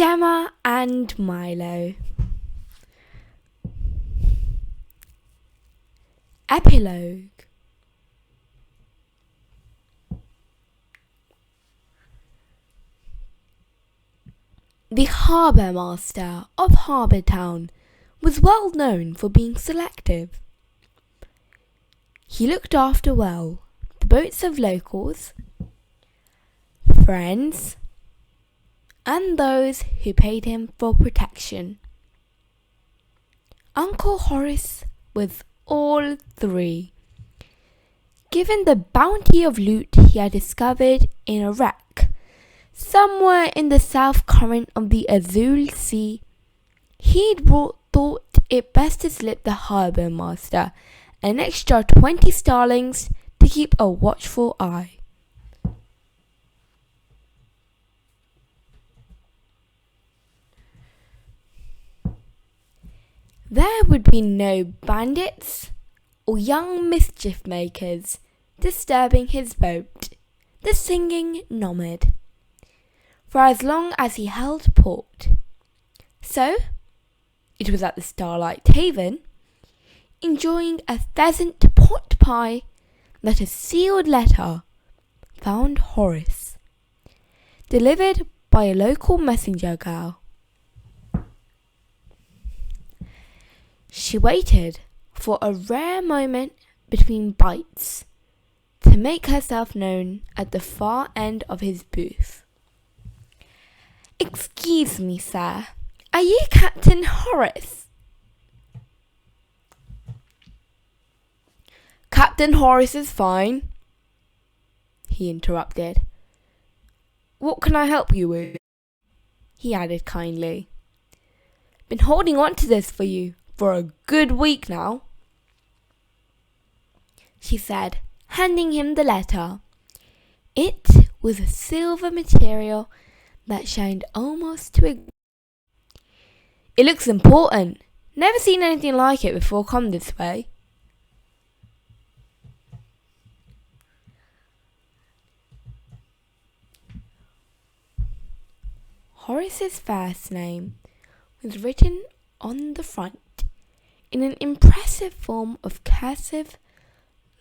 Gemma and Milo. Epilogue. The harbour master of Harbour Town was well known for being selective. He looked after well the boats of locals, friends, and those who paid him for protection. Uncle Horace was all three. Given the bounty of loot he had discovered in a wreck somewhere in the south current of the Azul Sea, he'd thought it best to slip the harbour master an extra 20 starlings to keep a watchful eye. There would be no bandits or young mischief makers disturbing his boat, the Singing Nomad, for as long as he held port. So, it was at the Starlight Haven, enjoying a pheasant pot pie, that a sealed letter found Horace, delivered by a local messenger girl. She waited for a rare moment between bites to make herself known at the far end of his booth. "Excuse me, sir, are you Captain Horace?" "Captain Horace is fine," he interrupted. "What can I help you with?" he added kindly. "Been holding on to this for you for a good week now," she said, handing him the letter. It was a silver material that shined almost to a... "It looks important. Never seen anything like it before come this way." Horace's first name was written on the front in an impressive form of cursive,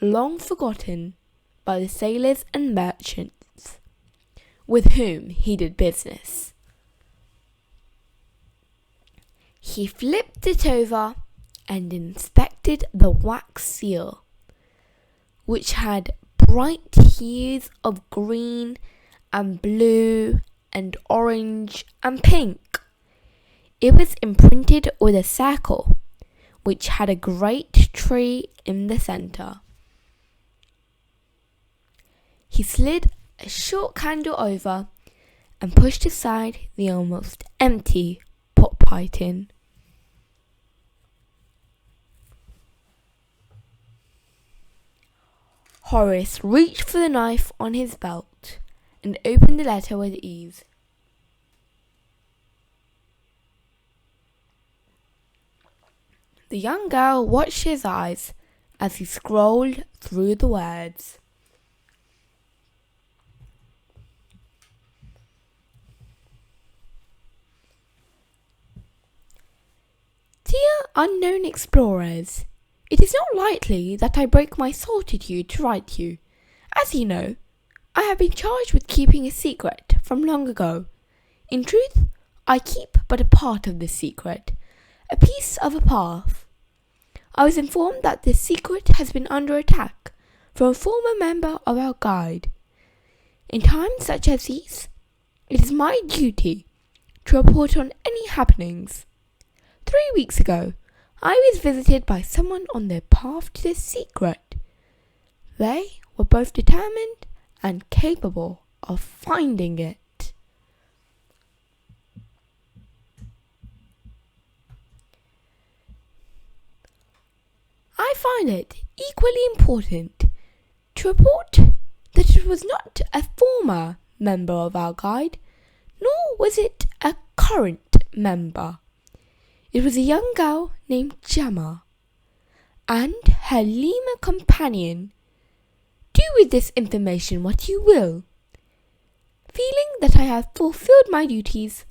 long forgotten by the sailors and merchants with whom he did business. He flipped it over and inspected the wax seal, which had bright hues of green and blue and orange and pink. It was imprinted with a circle, which had a great tree in the centre. He slid a short candle over and pushed aside the almost empty pot pie tin. Horace reached for the knife on his belt and opened the letter with ease. The young girl watched his eyes as he scrolled through the words. "Dear unknown explorers, it is not likely that I break my solitude to write you. As you know, I have been charged with keeping a secret from long ago. In truth, I keep but a part of this secret, a piece of a path. I was informed that this secret has been under attack from a former member of our guide. In times such as these, it is my duty to report on any happenings. 3 weeks ago, I was visited by someone on their path to this secret. They were both determined and capable of finding it." "I find it equally important to report that it was not a former member of our guide, nor was it a current member. It was a young girl named Gemma, and her lemur companion. Do with this information what you will. Feeling that I have fulfilled my duties,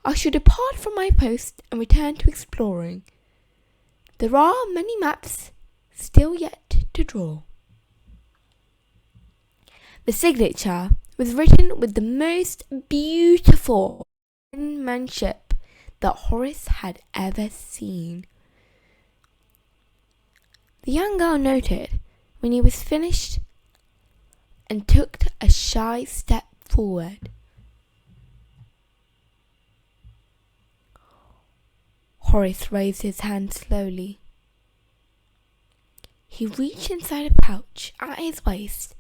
I shall depart from my post and return to exploring. There are many maps still yet to draw. The signature was written with the most beautiful penmanship that Horace had ever seen. The young girl noted when he was finished and took a shy step forward. Horace raised his hand slowly. He reached inside a pouch at his waist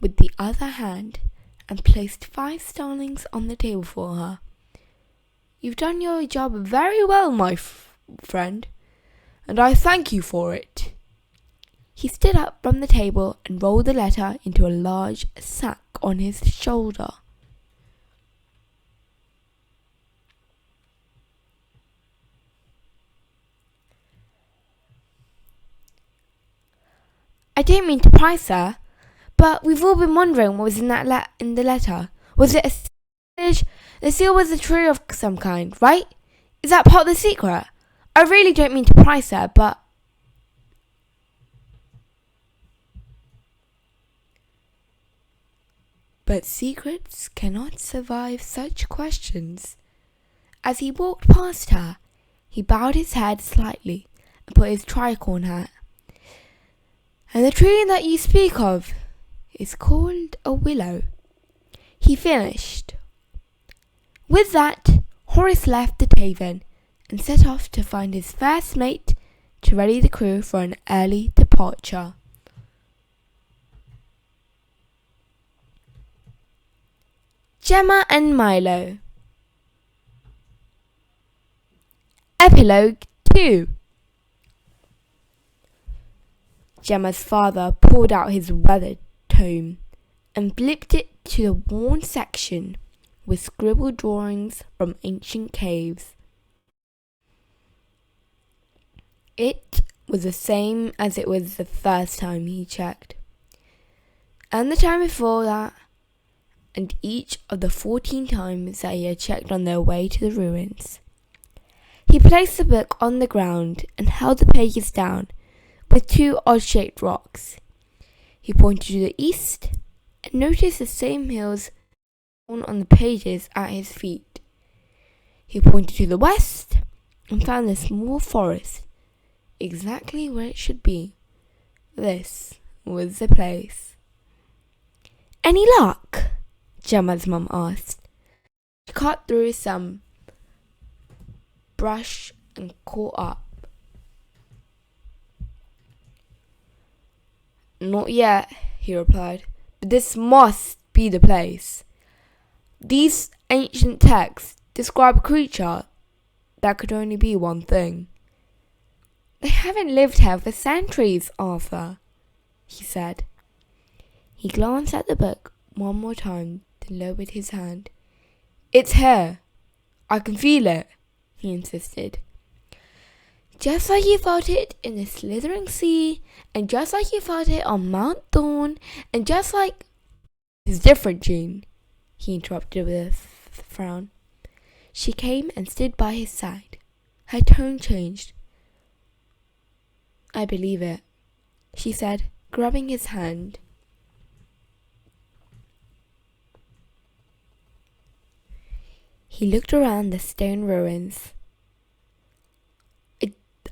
with the other hand and placed 5 starlings on the table for her. You've done your job very well, my friend, and I thank you for it. He stood up from the table and rolled the letter into a large sack on his shoulder. I don't mean to pry, sir, but we've all been wondering what was in the letter. Was it a message? The seal was a tree of some kind, right? Is that part of the secret? I really don't mean to pry, sir, but... But secrets cannot survive such questions. As he walked past her, he bowed his head slightly and put his tricorn hat. And the tree that you speak of is called a willow. He finished. With that, Horace left the tavern and set off to find his first mate to ready the crew for an early departure. Gemma and Milo. Epilogue 2. Gemma's father pulled out his weather tome and flipped it to the worn section with scribbled drawings from ancient caves. It was the same as it was the first time he checked, and the time before that, and each of the 14 times that he had checked on their way to the ruins. He placed the book on the ground and held the pages down with 2 odd-shaped rocks. He pointed to the east and noticed the same hills on the pages at his feet. He pointed to the west and found the small forest, exactly where it should be. This was the place. Any luck? Gemma's mum asked. She cut through some brush and caught up. Not yet, he replied, but this must be the place. These ancient texts describe a creature that could only be one thing. They haven't lived here for centuries, Arthur, he said. He glanced at the book one more time, then lowered his hand. It's here. I can feel it, he insisted. Just like you felt it in the slithering sea, and just like you felt it on Mount Thorn, and just like... It's different, Jean, he interrupted with a frown. She came and stood by his side. Her tone changed. I believe it, she said, grabbing his hand. He looked around the stone ruins.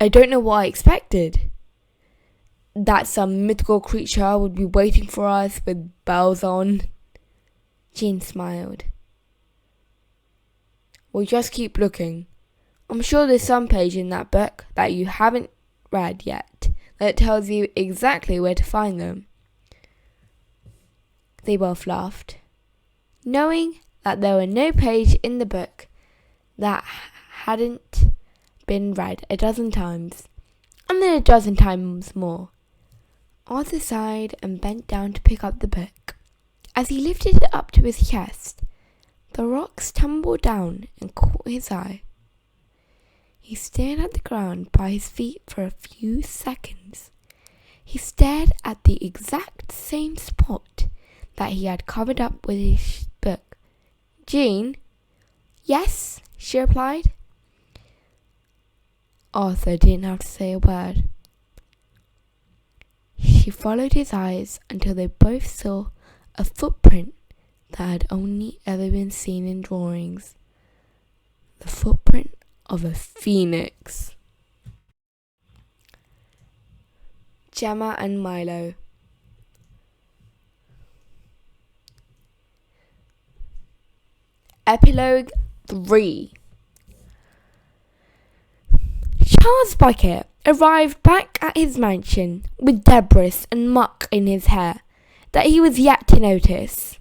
I don't know what I expected. That some mythical creature would be waiting for us with bells on. Jean smiled. We'll just keep looking. I'm sure there's some page in that book that you haven't read yet that tells you exactly where to find them. They both laughed, knowing that there were no page in the book that hadn't been read a dozen times, and then a dozen times more. Arthur sighed and bent down to pick up the book. As he lifted it up to his chest, the rocks tumbled down and caught his eye. He stared at the ground by his feet for a few seconds. He stared at the exact same spot that he had covered up with his book. Jean? Yes, she replied. Arthur didn't have to say a word. She followed his eyes until they both saw a footprint that had only ever been seen in drawings. The footprint of a phoenix. Gemma and Milo. Epilogue 3. Charles Bucket arrived back at his mansion with debris and muck in his hair that he was yet to notice.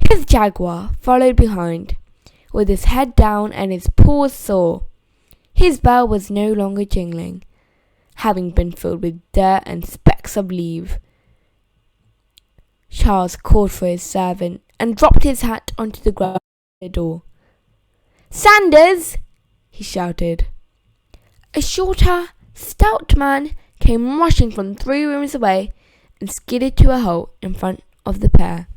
His jaguar followed behind, with his head down and his paws sore. His bell was no longer jingling, having been filled with dirt and specks of leaves. Charles called for his servant and dropped his hat onto the ground at the door. "Sanders!" he shouted. A shorter, stout man came rushing from 3 rooms away and skidded to a halt in front of the pair.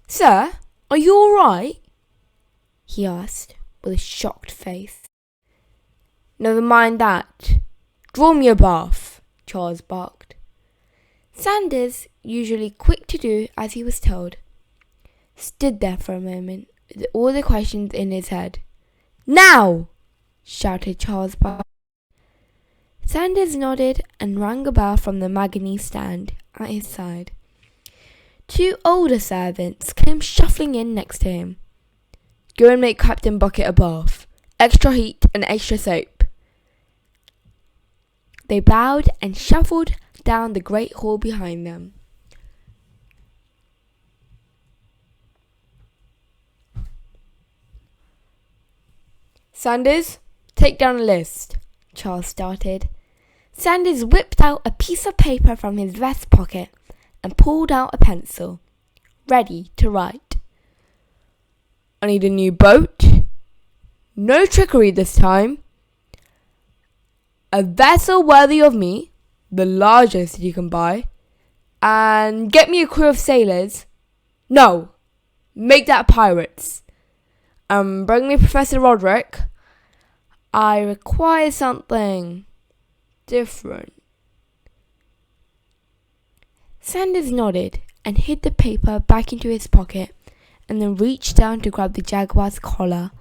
"Sir, are you all right?" he asked with a shocked face. "Never mind that. Draw me a bath," Charles barked. Sanders, usually quick to do as he was told, stood there for a moment with all the questions in his head. "Now!" shouted Charles Bucket. Sanders nodded and rang a bell from the mahogany stand at his side. 2 older servants came shuffling in next to him. "Go and make Captain Bucket a bath. Extra heat and extra soap." They bowed and shuffled down the great hall behind them. "Sanders, take down a list," Charles started. Sanders whipped out a piece of paper from his vest pocket and pulled out a pencil, ready to write. "I need a new boat. No trickery this time. A vessel worthy of me, the largest you can buy. And get me a crew of sailors. No, make that pirates. Bring me Professor Roderick. I require something different." Sanders nodded and hid the paper back into his pocket and then reached down to grab the jaguar's collar.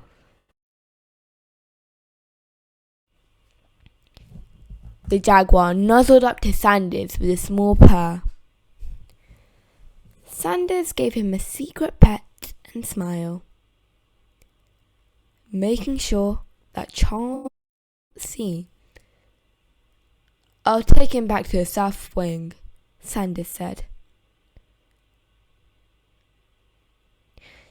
The jaguar nuzzled up to Sanders with a small purr. Sanders gave him a secret pet and smile, making sure that Charles would see. "I'll take him back to the south wing," Sanders said.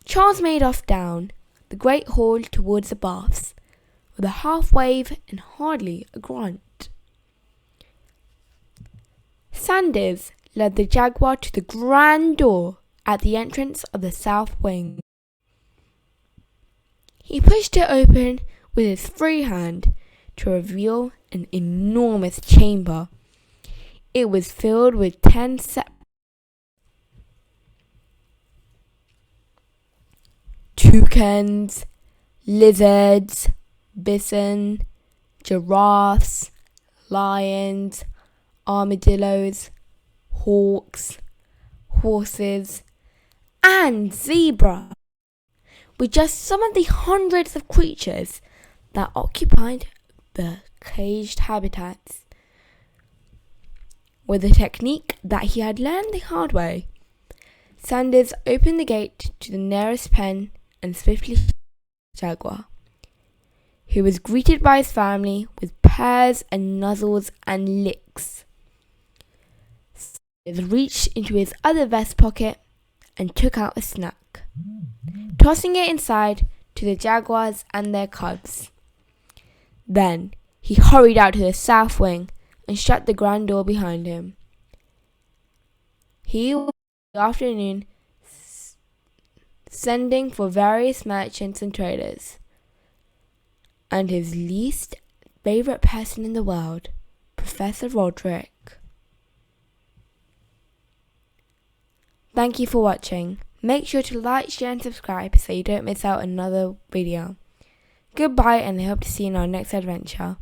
Charles made off down the great hall towards the baths, with a half wave and hardly a grunt. Sanders led the jaguar to the grand door at the entrance of the south wing. He pushed it open with his free hand to reveal an enormous chamber. It was filled with 10 toucans, lizards, bison, giraffes, lions, armadillos, hawks, horses, and zebra, with just some of the hundreds of creatures that occupied the caged habitats. With a technique that he had learned the hard way, Sanders opened the gate to the nearest pen and swiftly shot the jaguar, who was greeted by his family with purrs and nuzzles and licks. Sanders reached into his other vest pocket and took out a snack, tossing it inside to the jaguars and their cubs. Then he hurried out to the south wing and shut the grand door behind him. He was in the afternoon sending for various merchants and traders, and his least favourite person in the world, Professor Roderick. Thank you for watching. Make sure to like, share and subscribe so you don't miss out another video. Goodbye, and I hope to see you in our next adventure.